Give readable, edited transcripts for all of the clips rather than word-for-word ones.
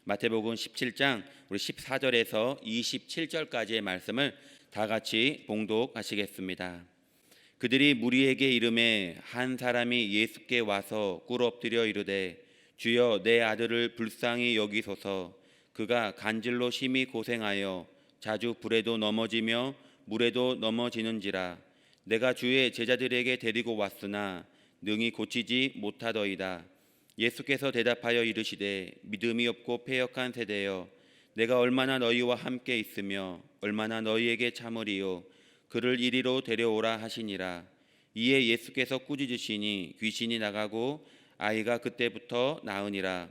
마태복음 17장 우리 14절에서 27절까지의 말씀을 다 같이 봉독하시겠습니다. 그들이 무리에게 이르매 한 사람이 예수께 와서 꿇어엎드려 이르되 주여 내 아들을 불쌍히 여기소서. 그가 간질로 심히 고생하여 자주 불에도 넘어지며 물에도 넘어지는지라. 내가 주의 제자들에게 데리고 왔으나 능히 고치지 못하더이다. 예수께서 대답하여 이르시되 믿음이 없고 패역한 세대여, 내가 얼마나 너희와 함께 있으며 얼마나 너희에게 참으리요. 그를 이리로 데려오라 하시니라. 이에 예수께서 꾸짖으시니 귀신이 나가고 아이가 그때부터 나으니라.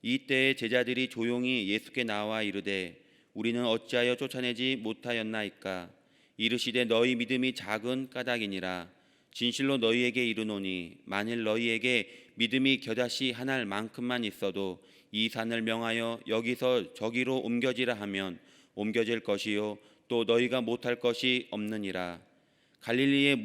이때에 제자들이 조용히 예수께 나와 이르되 우리는 어찌하여 쫓아내지 못하였나이까. 이르시되 너희 믿음이 작은 까닭이니라. 진실로 너희에게 이르노니 만일 너희에게 믿음이 겨자씨 한 알만큼만 있어도 이 산을 명하여 여기서 저기로 옮겨지라 하면 옮겨질 것이요 또 너희가 못할 것이 없느니라. 갈릴리에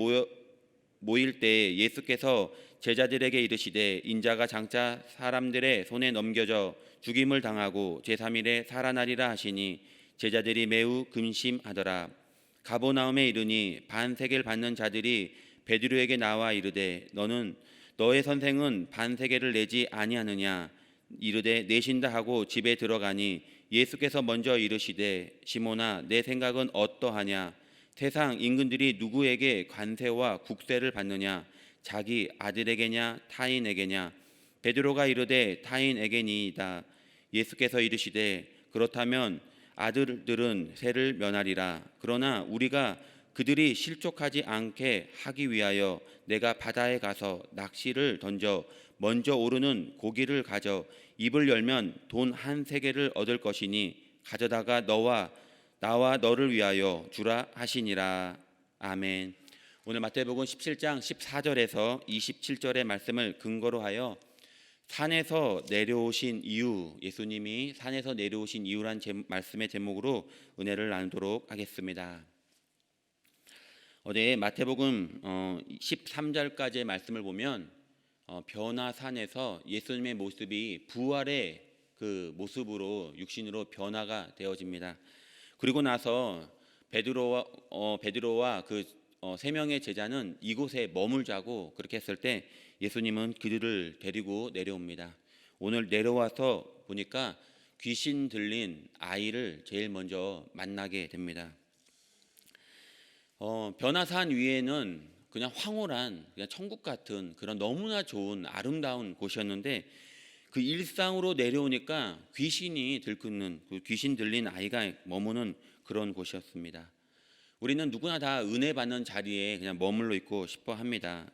모일 때에 예수께서 제자들에게 이르시되 인자가 장차 사람들의 손에 넘겨져 죽임을 당하고 제3일에 살아나리라 하시니 제자들이 매우 근심하더라. 가버나움에 이르니 반세계를 받는 자들이 베드로에게 나와 이르되 너의 선생은 반세계를 내지 아니하느냐. 이르되 내신다 하고 집에 들어가니 예수께서 먼저 이르시되 시몬아 내 생각은 어떠하냐. 세상 임금들이 누구에게 관세와 국세를 받느냐. 자기 아들에게냐 타인에게냐. 베드로가 이르되 타인에게니이다. 예수께서 이르시되 그렇다면 아들들은 세를 면하리라. 그러나 우리가 그들이 실족하지 않게 하기 위하여 내가 바다에 가서 낚시를 던져 먼저 오르는 고기를 가져 입을 열면 돈 한 세겔을 얻을 것이니 가져다가 나와 너를 위하여 주라 하시니라. 아멘. 오늘 마태복음 17장 14절에서 27절의 말씀을 근거로 하여 산에서 내려오신 이유, 예수님이 산에서 내려오신 이유란 말씀의 제목으로 은혜를 나누도록 하겠습니다. 어제 마태복음 13절까지의 말씀을 보면 변화산에서 예수님의 모습이 부활의 그 모습으로 육신으로 변화가 되어집니다. 그리고 나서 베드로와 그 세 명의 제자는 이곳에 머물자고 그렇게 했을 때 예수님은 그들을 데리고 내려옵니다. 오늘 내려와서 보니까 귀신 들린 아이를 제일 먼저 만나게 됩니다. 변화산 위에는 그냥 황홀한 그냥 천국 같은 그런 너무나 좋은 아름다운 곳이었는데 그 일상으로 내려오니까 귀신이 들끓는 그 귀신 들린 아이가 머무는 그런 곳이었습니다. 우리는 누구나 다 은혜 받는 자리에 그냥 머물러 있고 싶어 합니다.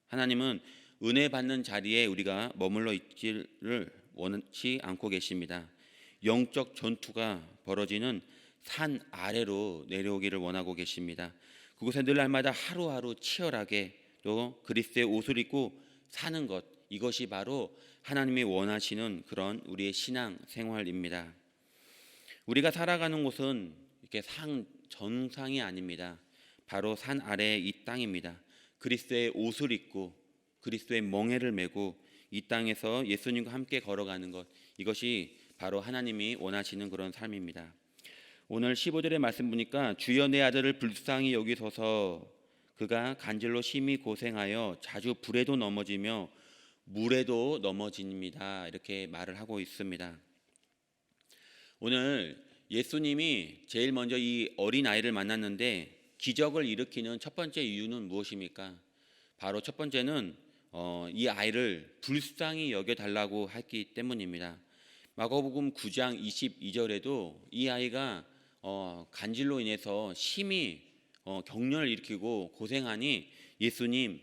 하나님은 은혜 받는 자리에 우리가 머물러 있기를 원치 않고 계십니다. 영적 전투가 벌어지는 산 아래로 내려오기를 원하고 계십니다. 그곳에 늘 날마다 하루하루 치열하게 또 그리스도의 옷을 입고 사는 것, 이것이 바로 하나님이 원하시는 그런 우리의 신앙 생활입니다. 우리가 살아가는 곳은 이렇게 정상이 아닙니다. 바로 산 아래의 이 땅입니다. 그리스도의 옷을 입고 그리스도의 멍에를 메고 이 땅에서 예수님과 함께 걸어가는 것, 이것이 바로 하나님이 원하시는 그런 삶입니다. 오늘 15절의 말씀 보니까 주여 내 아들을 불쌍히 여기소서. 그가 간질로 심히 고생하여 자주 불에도 넘어지며 물에도 넘어집니다. 이렇게 말을 하고 있습니다. 오늘 예수님이 제일 먼저 이 어린아이를 만났는데 기적을 일으키는 첫 번째 이유는 무엇입니까? 바로 첫 번째는 이 아이를 불쌍히 여겨달라고 했기 때문입니다. 마가복음 9장 22절에도 이 아이가 간질로 인해서 심히 경련을 일으키고 고생하니 예수님,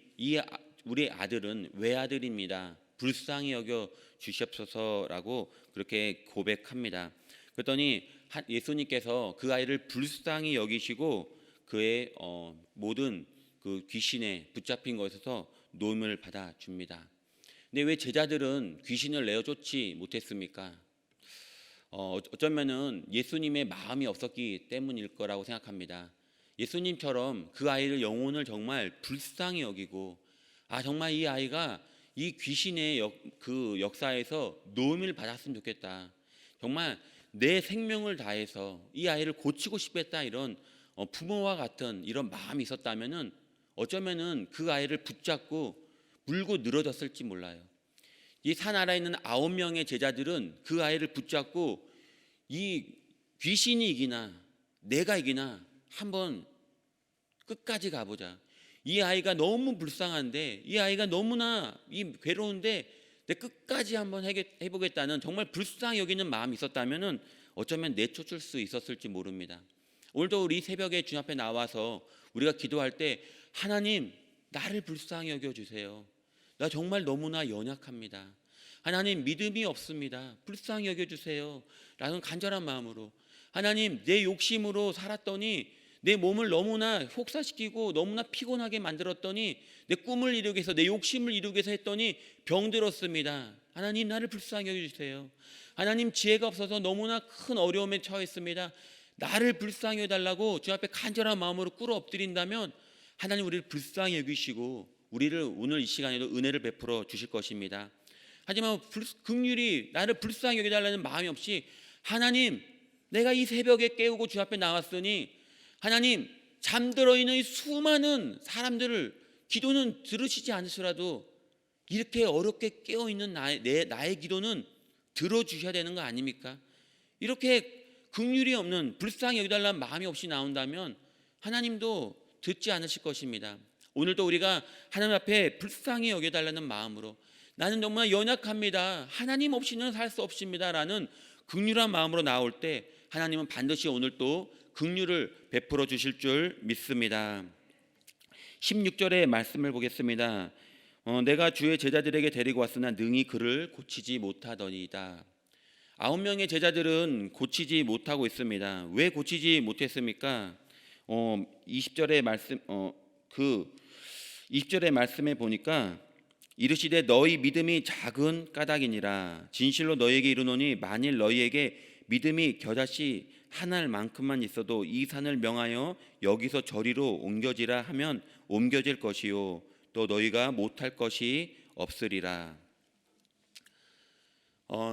우리 아들은 외아들입니다. 불쌍히 여겨 주시옵소서라고 그렇게 고백합니다. 그랬더니 예수님께서 그 아이를 불쌍히 여기시고 그의 모든 그 귀신에 붙잡힌 것에서 노임을 받아 줍니다. 근데 왜 제자들은 귀신을 내어 쫓지 못했습니까? 어쩌면은 예수님의 마음이 없었기 때문일 거라고 생각합니다. 예수님처럼 그 아이를 영혼을 정말 불쌍히 여기고 정말 이 아이가 이 귀신의 그 역사에서 노임을 받았으면 좋겠다. 정말 내 생명을 다해서 이 아이를 고치고 싶겠다, 이런 부모와 같은 이런 마음이 있었다면은 어쩌면은 그 아이를 붙잡고 물고 늘어졌을지 몰라요. 이 산 아래에 있는 9명의 제자들은 그 아이를 붙잡고 이 귀신이 이기나 내가 이기나 한번 끝까지 가보자. 이 아이가 너무 불쌍한데, 이 아이가 너무나 괴로운데 내 끝까지 한번 해보겠다는 정말 불쌍히 여기는 마음이 있었다면은 어쩌면 내쫓을 수 있었을지 모릅니다. 오늘도 우리 새벽에 주님 앞에 나와서 우리가 기도할 때 하나님, 나를 불쌍히 여겨주세요. 나 정말 너무나 연약합니다. 하나님, 믿음이 없습니다. 불쌍히 여겨주세요. 라는 간절한 마음으로, 하나님, 내 욕심으로 살았더니 내 몸을 너무나 혹사시키고 너무나 피곤하게 만들었더니 내 꿈을 이루기 위해서, 내 욕심을 이루기 위해서 했더니 병들었습니다. 하나님, 나를 불쌍히 여겨주세요. 하나님, 지혜가 없어서 너무나 큰 어려움에 처했습니다. 나를 불쌍히 여겨달라고 주 앞에 간절한 마음으로 꿇어 엎드린다면 하나님 우리를 불쌍히 여기시고 우리를 오늘 이 시간에도 은혜를 베풀어 주실 것입니다. 하지만 긍휼히 나를 불쌍히 여겨달라는 마음이 없이, 하나님, 내가 이 새벽에 깨우고 주 앞에 나왔으니 하나님, 잠들어 있는 이 수많은 사람들을 기도는 들으시지 않으시라도 이렇게 어렵게 깨어있는 나의 기도는 들어주셔야 되는 거 아닙니까? 이렇게 긍휼이 없는, 불쌍히 여기달라는 마음이 없이 나온다면 하나님도 듣지 않으실 것입니다. 오늘도 우리가 하나님 앞에 불쌍히 여겨달라는 마음으로, 나는 정말 연약합니다, 하나님 없이는 살 수 없습니다 라는 긍휼한 마음으로 나올 때 하나님은 반드시 오늘 또 긍휼을 베풀어 주실 줄 믿습니다. 16절의 말씀을 보겠습니다. 내가 주의 제자들에게 데리고 왔으나 능히 그를 고치지 못하더니이다. 9명의 제자들은 고치지 못하고 있습니다. 왜 고치지 못했습니까? 20절의 말씀, 20절의 말씀에 보니까 이르시되 너희 믿음이 작은 까닭이니라. 진실로 너희에게 이르노니 만일 너희에게 믿음이 겨자씨 한 알만큼만 있어도 이 산을 명하여 여기서 저리로 옮겨지라 하면 옮겨질 것이요 또 너희가 못할 것이 없으리라.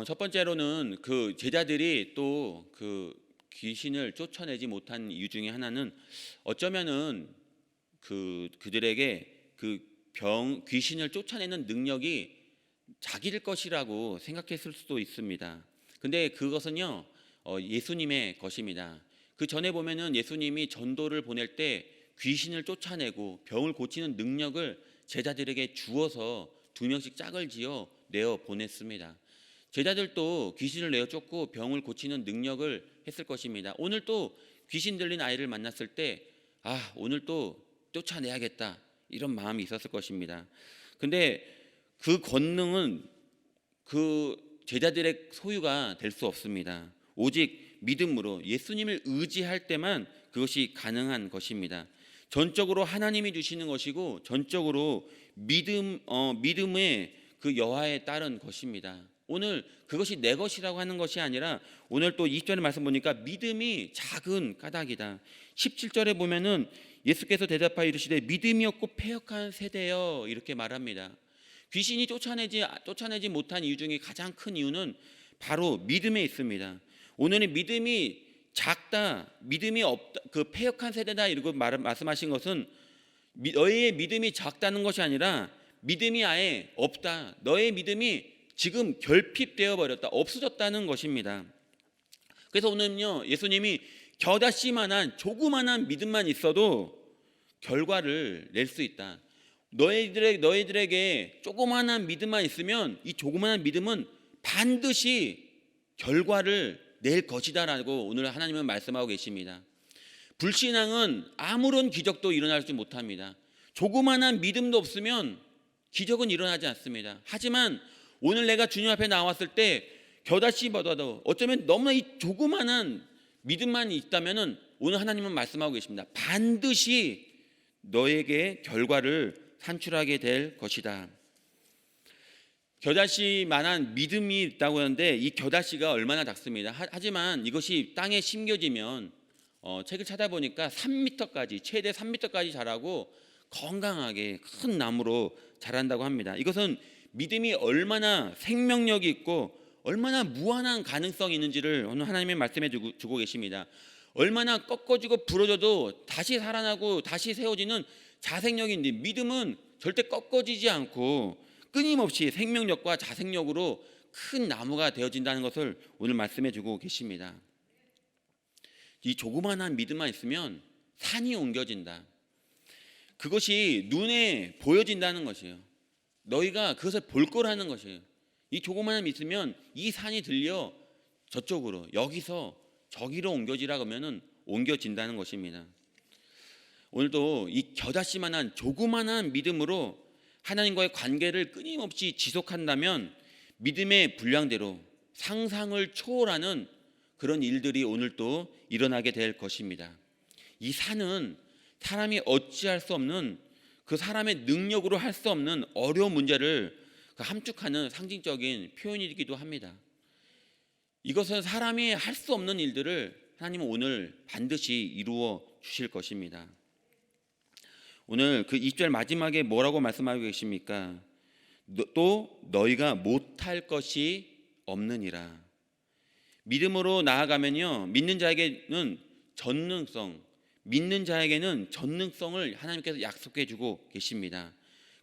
첫 번째로는 그 제자들이 또 그 귀신을 쫓아내지 못한 이유 중에 하나는 어쩌면은 그들에게 귀신을 쫓아내는 능력이 자기들 것이라고 생각했을 수도 있습니다. 근데 그것은요, 예수님의 것입니다. 그 전에 보면은 예수님이 전도를 보낼 때 귀신을 쫓아내고 병을 고치는 능력을 제자들에게 주어서 2명씩 짝을 지어 내어 보냈습니다. 제자들도 귀신을 내어 쫓고 병을 고치는 능력을 했을 것입니다. 오늘 또 귀신 들린 아이를 만났을 때 오늘 또 쫓아내야겠다, 이런 마음이 있었을 것입니다. 근데 그 권능은 그 제자들의 소유가 될 수 없습니다. 오직 믿음으로 예수님을 의지할 때만 그것이 가능한 것입니다. 전적으로 하나님이 주시는 것이고 전적으로 믿음의 그 여하에 따른 것입니다. 오늘 그것이 내 것이라고 하는 것이 아니라 오늘 또 20절의 말씀 보니까 믿음이 작은 까닭이다. 17절에 보면은 예수께서 대답하여 이르시되 믿음이 없고 패역한 세대여, 이렇게 말합니다. 귀신이 쫓아내지 못한 이유 중에 가장 큰 이유는 바로 믿음에 있습니다. 오늘은 믿음이 작다, 믿음이 없다, 그 패역한 세대다 이러고 말씀하신 것은 너의 믿음이 작다는 것이 아니라 믿음이 아예 없다, 너의 믿음이 지금 결핍되어 버렸다, 없어졌다는 것입니다. 그래서 오늘은요, 예수님이 겨자씨만한 조그만한 믿음만 있어도 결과를 낼 수 있다. 너희들에게 조그만한 믿음만 있으면 이 조그만한 믿음은 반드시 결과를 낼 것이다라고 오늘 하나님은 말씀하고 계십니다. 불신앙은 아무런 기적도 일어나지 못합니다. 조그만한 믿음도 없으면 기적은 일어나지 않습니다. 하지만 오늘 내가 주님 앞에 나왔을 때 겨자씨보다도 어쩌면 너무나 이 조그만한 믿음만 있다면은 오늘 하나님은 말씀하고 계십니다. 반드시 너에게 결과를 산출하게 될 것이다. 겨자씨만한 믿음이 있다고 하는데 이 겨자씨가 얼마나 작습니다. 하지만 이것이 땅에 심겨지면 책을 찾아보니까 3m까지, 최대 3m까지 자라고 건강하게 큰 나무로 자란다고 합니다. 이것은 믿음이 얼마나 생명력이 있고 얼마나 무한한 가능성이 있는지를 오늘 하나님의 말씀해 주고 계십니다. 얼마나 꺾어지고 부러져도 다시 살아나고 다시 세워지는 자생력인데, 믿음은 절대 꺾어지지 않고 끊임없이 생명력과 자생력으로 큰 나무가 되어진다는 것을 오늘 말씀해 주고 계십니다. 이 조그만한 믿음만 있으면 산이 옮겨진다. 그것이 눈에 보여진다는 것이에요. 너희가 그것을 볼 거라는 것이에요. 이 조그만함이 있으면 이 산이 들려 저쪽으로, 여기서 저기로 옮겨지라 그러면은 옮겨진다는 것입니다. 오늘도 이 겨자씨만한 조그만한 믿음으로 하나님과의 관계를 끊임없이 지속한다면 믿음의 분량대로 상상을 초월하는 그런 일들이 오늘 또 일어나게 될 것입니다. 이 산은 사람이 어찌할 수 없는, 그 사람의 능력으로 할 수 없는 어려운 문제를 함축하는 상징적인 표현이기도 합니다. 이것은 사람이 할 수 없는 일들을 하나님은 오늘 반드시 이루어 주실 것입니다. 오늘 그 2절 마지막에 뭐라고 말씀하고 계십니까? 또 너희가 못할 것이 없느니라. 믿음으로 나아가면요, 믿는 자에게는 전능성을 하나님께서 약속해 주고 계십니다.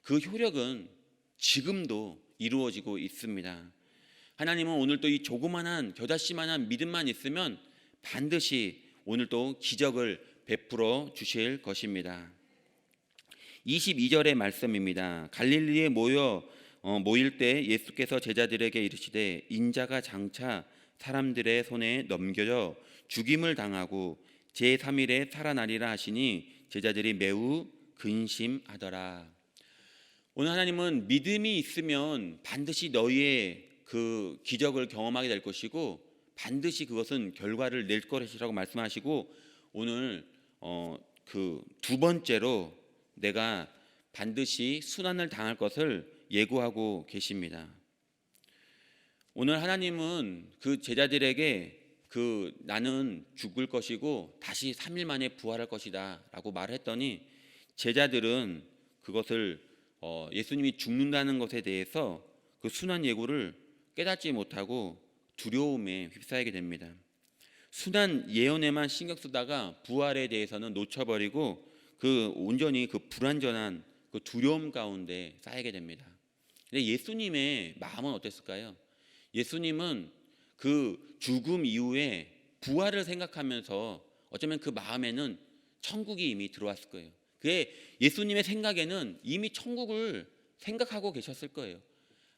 그 효력은 지금도 이루어지고 있습니다. 하나님은 오늘 또 이 조그만한 겨자씨만한 믿음만 있으면 반드시 오늘 또 기적을 베풀어 주실 것입니다. 22절의 말씀입니다. 갈릴리에 모일 때 예수께서 제자들에게 이르시되 인자가 장차 사람들의 손에 넘겨져 죽임을 당하고 제3일에 살아나리라 하시니 제자들이 매우 근심하더라. 오늘 하나님은 믿음이 있으면 반드시 너희의 그 기적을 경험하게 될 것이고 반드시 그것은 결과를 낼 것이라고 말씀하시고, 오늘 그 두 번째로 내가 반드시 순환을 당할 것을 예고하고 계십니다. 오늘 하나님은 그 제자들에게 나는 죽을 것이고 다시 3일 만에 부활할 것이다 라고 말했더니 제자들은 그것을 예수님이 죽는다는 것에 대해서 그 순환 예고를 깨닫지 못하고 두려움에 휩싸이게 됩니다. 순환 예언에만 신경 쓰다가 부활에 대해서는 놓쳐버리고 온전히 불완전한 그 두려움 가운데 쌓이게 됩니다. 근데 예수님의 마음은 어땠을까요? 예수님은 그 죽음 이후에 부활을 생각하면서 어쩌면 그 마음에는 천국이 이미 들어왔을 거예요. 그게 예수님의 생각에는 이미 천국을 생각하고 계셨을 거예요.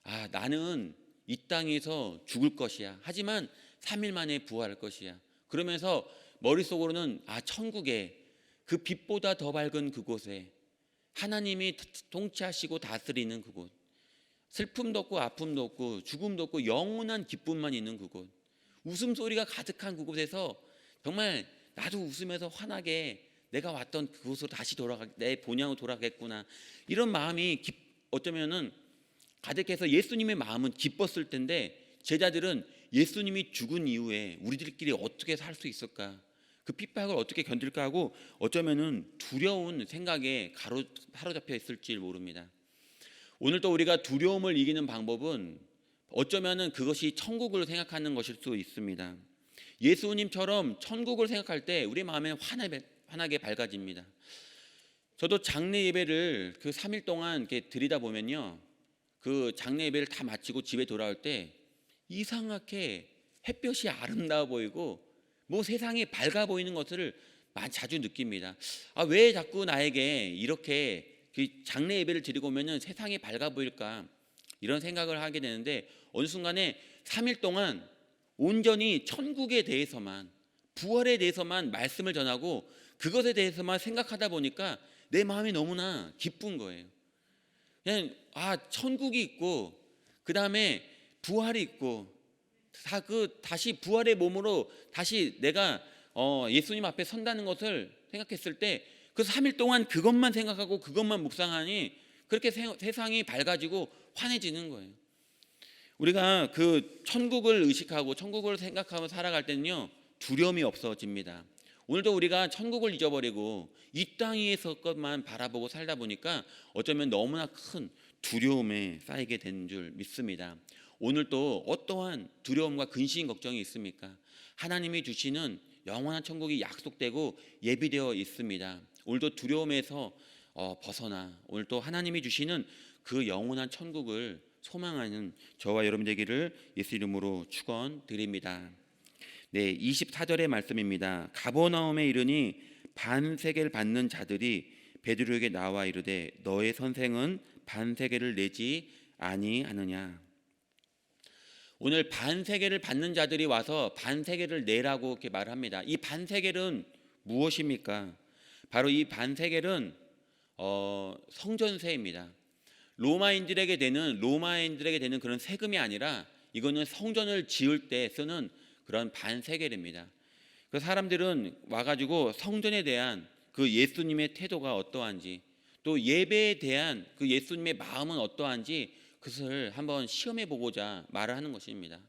아, 나는 이 땅에서 죽을 것이야. 하지만 3일 만에 부활할 것이야. 그러면서 머릿속으로는 천국에 그 빛보다 더 밝은 그곳에 하나님이 통치하시고 다스리는 그곳, 슬픔도 없고 아픔도 없고 죽음도 없고 영원한 기쁨만 있는 그곳, 웃음소리가 가득한 그곳에서 정말 나도 웃으면서 환하게 내가 왔던 그곳으로 다시 내 본향으로 돌아가겠구나, 이런 마음이 어쩌면은 가득해서 예수님의 마음은 기뻤을 텐데 제자들은 예수님이 죽은 이후에 우리들끼리 어떻게 살 수 있을까, 그 핍박을 어떻게 견딜까 하고 어쩌면은 두려운 생각에 사로잡혀 있을지 모릅니다. 오늘 또 우리가 두려움을 이기는 방법은 어쩌면은 그것이 천국을 생각하는 것일 수 있습니다. 예수님처럼 천국을 생각할 때 우리 마음에 환하게 밝아집니다. 저도 장례 예배를 3일 동안 이렇게 드리다 보면요, 그 장례 예배를 다 마치고 집에 돌아올 때 이상하게 햇볕이 아름다워 보이고 뭐 세상이 밝아 보이는 것을 자주 느낍니다. 왜 자꾸 나에게 이렇게 장례 예배를 드리고 오면은 세상이 밝아 보일까, 이런 생각을 하게 되는데 어느 순간에 3일 동안 온전히 천국에 대해서만, 부활에 대해서만 말씀을 전하고 그것에 대해서만 생각하다 보니까 내 마음이 너무나 기쁜 거예요. 그냥 천국이 있고 그 다음에 부활이 있고 다시 부활의 몸으로 다시 내가 예수님 앞에 선다는 것을 생각했을 때 그 3일 동안 그것만 생각하고 그것만 묵상하니 그렇게 세상이 밝아지고 환해지는 거예요. 우리가 그 천국을 의식하고 천국을 생각하며 살아갈 때는요, 두려움이 없어집니다. 오늘도 우리가 천국을 잊어버리고 이 땅에서 것만 바라보고 살다 보니까 어쩌면 너무나 큰 두려움에 쌓이게 된 줄 믿습니다. 오늘도 어떠한 두려움과 근심 걱정이 있습니까? 하나님이 주시는 영원한 천국이 약속되고 예비되어 있습니다. 오늘도 두려움에서 벗어나 오늘도 하나님이 주시는 그 영원한 천국을 소망하는 저와 여러분 되기를 예수 이름으로 축원드립니다. 네, 24절의 말씀입니다. 가버나움에 이르니 반세계를 받는 자들이 베드로에게 나와 이르되 너의 선생은 반세계를 내지 아니하느냐. 오늘 반세계를 받는 자들이 와서 반세계를 내라고 이렇게 말합니다. 이 반세계는 무엇입니까? 바로 이 반세계는 성전세입니다. 로마인들에게 되는 그런 세금이 아니라 이거는 성전을 지을 때 쓰는 그런 반세계입니다. 그 사람들은 와가지고 성전에 대한 그 예수님의 태도가 어떠한지, 또 예배에 대한 그 예수님의 마음은 어떠한지 그것을 한번 시험해 보고자 말을 하는 것입니다.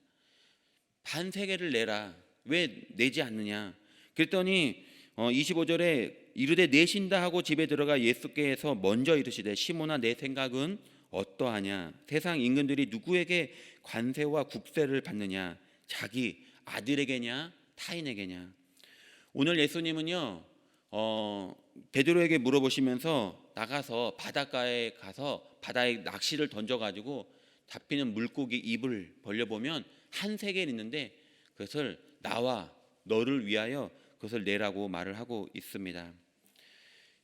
반세계를 내라. 왜 내지 않느냐? 그랬더니 25절에 이르되 내신다 하고 집에 들어가 예수께서 먼저 이르시되 시몬아 내 생각은 어떠하냐? 세상 임금들이 누구에게 관세와 국세를 받느냐? 자기 아들에게냐 타인에게냐? 오늘 예수님은요 베드로에게 물어보시면서 나가서 바닷가에 가서 바다에 낚시를 던져가지고 잡히는 물고기 입을 벌려보면 한 세겔 있는데 그것을 나와 너를 위하여 그것을 내라고 말을 하고 있습니다.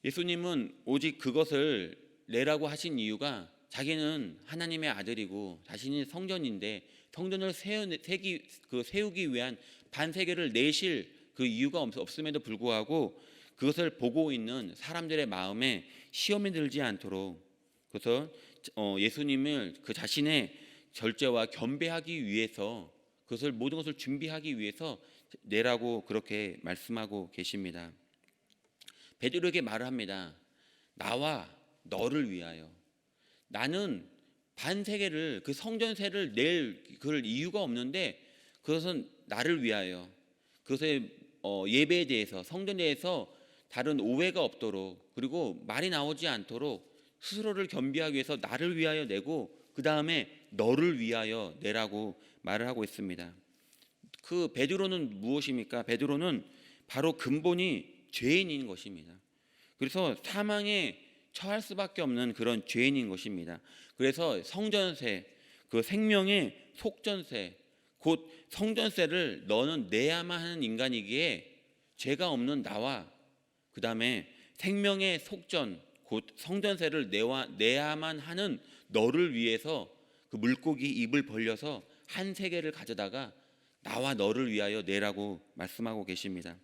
예수님은 오직 그것을 내라고 하신 이유가 자기는 하나님의 아들이고 자신이 성전인데 성전을 세우기 위한 반세겔을 내실 그 이유가 없음에도 불구하고 그것을 보고 있는 사람들의 마음에 시험이 들지 않도록 그래서 예수님을 그 자신의 절제와 겸비하기 위해서 그것을 모든 것을 준비하기 위해서 내라고 그렇게 말씀하고 계십니다. 베드로에게 말을 합니다. 나와 너를 위하여. 나는 반세계를 그 성전세를 낼 그럴 이유가 없는데 그것은 나를 위하여 그것의 예배에 대해서 성전에 대해서 다른 오해가 없도록 그리고 말이 나오지 않도록 스스로를 겸비하기 위해서 나를 위하여 내고 그 다음에 너를 위하여 내라고 말을 하고 있습니다. 그 베드로는 무엇입니까? 베드로는 바로 근본이 죄인인 것입니다. 그래서 사망에 처할 수밖에 없는 그런 죄인인 것입니다. 그래서 성전세, 그 생명의 속전세, 곧 성전세를 너는 내야만 하는 인간이기에 죄가 없는 나와 그 다음에 생명의 속전, 곧 성전세를 내야만 하는 너를 위해서 그 물고기 입을 벌려서 한 세계를 가져다가 나와 너를 위하여 내라고 말씀하고 계십니다.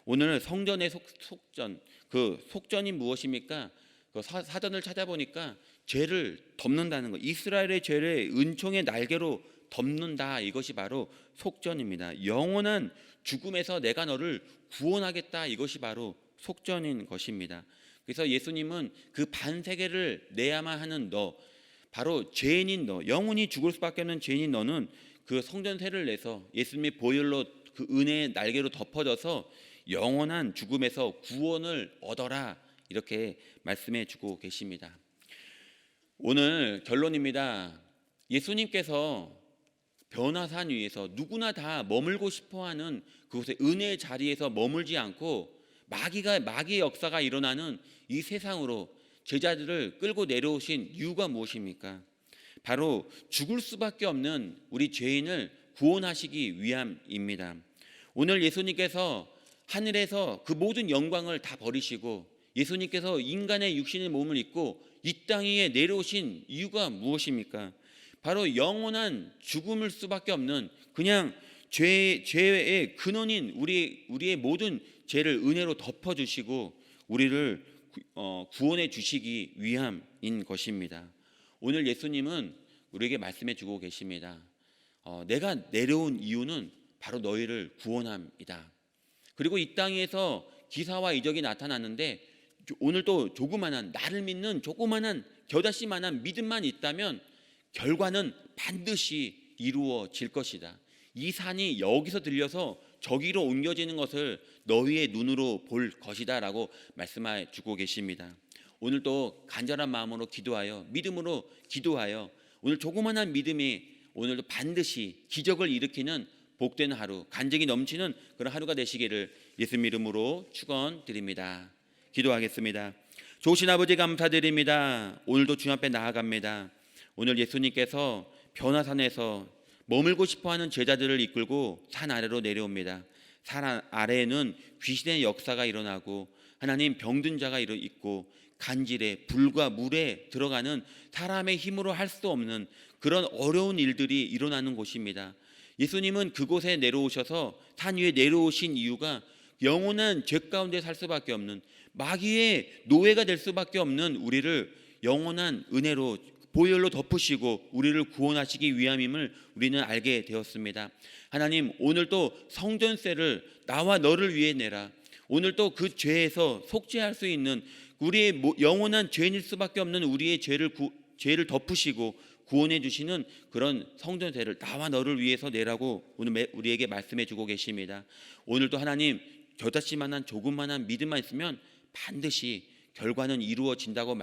오늘 성전의 속전, 그 속전이 무엇입니까? 그 사전을 찾아보니까 죄를 덮는다는 것, 이스라엘의 죄를 은총의 날개로 덮는다. 이것이 바로 속전입니다. 영원한 죽음에서 내가 너를 구원하겠다. 이것이 바로 속전인 것입니다. 그래서 예수님은 그 반세계를 내야만 하는 너, 바로 죄인인 너, 영원히 죽을 수밖에 없는 죄인인 너는 그 성전세를 내서 예수님의 보혈로 그 은혜의 날개로 덮어져서 영원한 죽음에서 구원을 얻어라. 이렇게 말씀해 주고 계십니다. 오늘 결론입니다. 예수님께서 변화산 위에서 누구나 다 머물고 싶어하는 그곳의 은혜의 자리에서 머물지 않고 마귀의 역사가 일어나는 이 세상으로 제자들을 끌고 내려오신 이유가 무엇입니까? 바로 죽을 수밖에 없는 우리 죄인을 구원하시기 위함입니다. 오늘 예수님께서 하늘에서 그 모든 영광을 다 버리시고 예수님께서 인간의 육신의 몸을 입고 이 땅 위에 내려오신 이유가 무엇입니까? 바로 영원한 죽음일 수밖에 없는 그냥 죄의 근원인 우리의 모든 죄를 은혜로 덮어주시고 우리를 구원해 주시기 위함인 것입니다. 오늘 예수님은 우리에게 말씀해 주고 계십니다. 내가 내려온 이유는 바로 너희를 구원함이다. 그리고 이 땅에서 기사와 이적이 나타났는데 오늘도 조그만한 나를 믿는 조그만한 겨자씨만한 믿음만 있다면 결과는 반드시 이루어질 것이다. 이 산이 여기서 들려서 저기로 옮겨지는 것을 너희의 눈으로 볼 것이다 라고 말씀해 주고 계십니다. 오늘도 간절한 마음으로 기도하여 믿음으로 기도하여 오늘 조그만한 믿음이 오늘도 반드시 기적을 일으키는 복된 하루, 간증이 넘치는 그런 하루가 되시기를 예수님 이름으로 축원드립니다. 기도하겠습니다. 좋으신 아버지 감사드립니다. 오늘도 주님 앞에 나아갑니다. 오늘 예수님께서 변화산에서 머물고 싶어하는 제자들을 이끌고 산 아래로 내려옵니다. 산 아래에는 귀신의 역사가 일어나고 하나님 병든 자가 있고 간질에 불과 물에 들어가는 사람의 힘으로 할 수 없는 그런 어려운 일들이 일어나는 곳입니다. 예수님은 그곳에 내려오셔서 산 위에 내려오신 이유가 영원한 죄 가운데 살 수밖에 없는, 마귀의 노예가 될 수밖에 없는 우리를 영원한 은혜로 보혈로 덮으시고 우리를 구원하시기 위함임을 우리는 알게 되었습니다. 하나님, 오늘 또 성전세를 나와 너를 위해 내라. 오늘 또 그 죄에서 속죄할 수 있는, 우리의 영원한 죄인일 수밖에 없는 우리의 죄를 덮으시고 구원해 주시는 그런 성전세를 나와 너를 위해서 내라고 오늘 우리에게 말씀해 주고 계십니다. 오늘도 하나님, 겨자씨만한 조금만한 믿음만 있으면 반드시 결과는 이루어진다고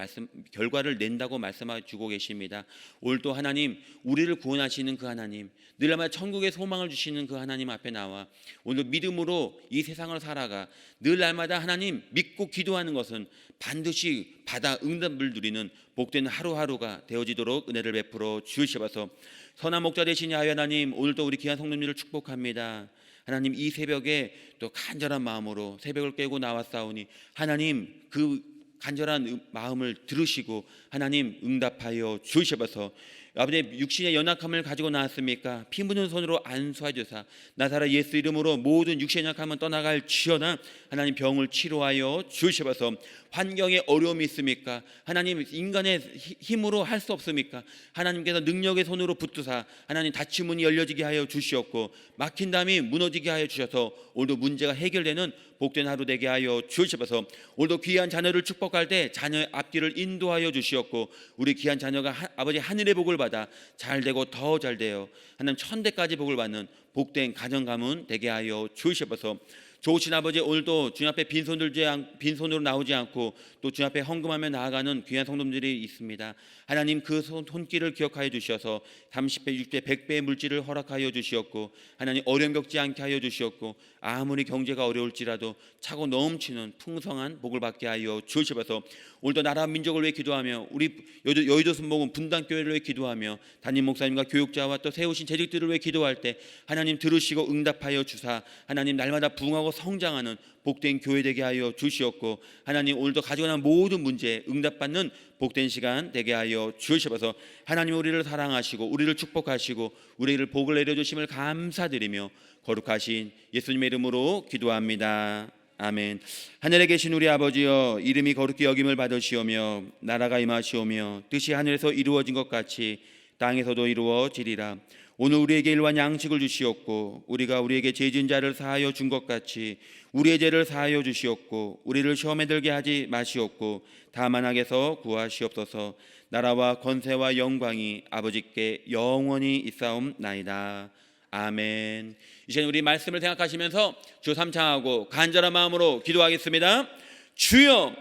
결과를 낸다고 말씀해 주고 계십니다. 오늘도 하나님, 우리를 구원하시는 그 하나님, 늘날마다 천국의 소망을 주시는 그 하나님 앞에 나와 오늘 믿음으로 이 세상을 살아가 늘날마다 하나님 믿고 기도하는 것은 반드시 받아 응답을 누리는 복된 하루하루가 되어지도록 은혜를 베풀어 주시옵소서. 선한 목자 되신 야훼 하나님, 오늘도 우리 귀한 성도님들을 축복합니다. 하나님, 이 새벽에 또 간절한 마음으로 새벽을 깨고 나왔사오니 하나님 그 간절한 마음을 들으시고 하나님 응답하여 주시옵소서. 아버지, 육신의 연약함을 가지고 나왔습니까? 피 묻은 손으로 안수하여 주사 나사렛 예수 이름으로 모든 육신의 연약함은 떠나갈지어다. 하나님 병을 치료하여 주시옵소서. 환경에 어려움이 있습니까? 하나님 인간의 힘으로 할 수 없습니까? 하나님께서 능력의 손으로 붙드사 하나님 닫힌 문이 열려지게 하여 주시옵고 막힌 담이 무너지게 하여 주셔서 오늘도 문제가 해결되는 복된 하루 되게 하여 주시옵소서. 오늘도 귀한 자녀를 축복할 때 자녀의 앞길을 인도하여 주시옵고 우리 귀한 자녀가 아버지 하늘의 복을 받아 잘되고 더 잘되어 하나님 천대까지 복을 받는 복된 가정 가문 되게 하여 주시옵소서. 좋으신 아버지, 오늘도 주님 앞에 빈손으로 나오지 않고 또 주님 앞에 헌금하며 나아가는 귀한 성도들이 있습니다. 하나님 그 손길을 기억하여 주셔서 30배, 60배, 100배의 물질을 허락하여 주시었고 하나님 어려움 겪지 않게 하여 주시었고 아무리 경제가 어려울지라도 차고 넘치는 풍성한 복을 받게 하여 주시옵소서. 오늘도 나라 민족을 위해 기도하며 우리 여의도 순복음 분당교회를 위해 기도하며 담임 목사님과 교육자와 또 세우신 재직들을 위해 기도할 때 하나님 들으시고 응답하여 주사 하나님 날마다 부흥하고 성장하는 복된 교회 되게 하여 주시옵고 하나님 오늘도 가지고 나온 모든 문제에 응답받는 복된 시간 되게 하여 주시옵소서. 하나님 우리를 사랑하시고 우리를 축복하시고 우리를 복을 내려주심을 감사드리며 거룩하신 예수님의 이름으로 기도합니다. 아멘. 하늘에 계신 우리 아버지여, 이름이 거룩히 여김을 받으시오며 나라가 임하시오며 뜻이 하늘에서 이루어진 것 같이 땅에서도 이루어지리라. 오늘 우리에게 일반 양식을 주시옵고 우리가 우리에게 죄 지은 자를 사하여 준 것 같이 우리의 죄를 사하여 주시옵고 우리를 시험에 들게 하지 마시옵고 다만 악에서 구하시옵소서. 나라와 권세와 영광이 아버지께 영원히 있사옵나이다. 아멘. 이제 우리 말씀을 생각하시면서 주 삼창하고 간절한 마음으로 기도하겠습니다. 주여,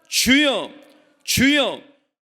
주여, 주여.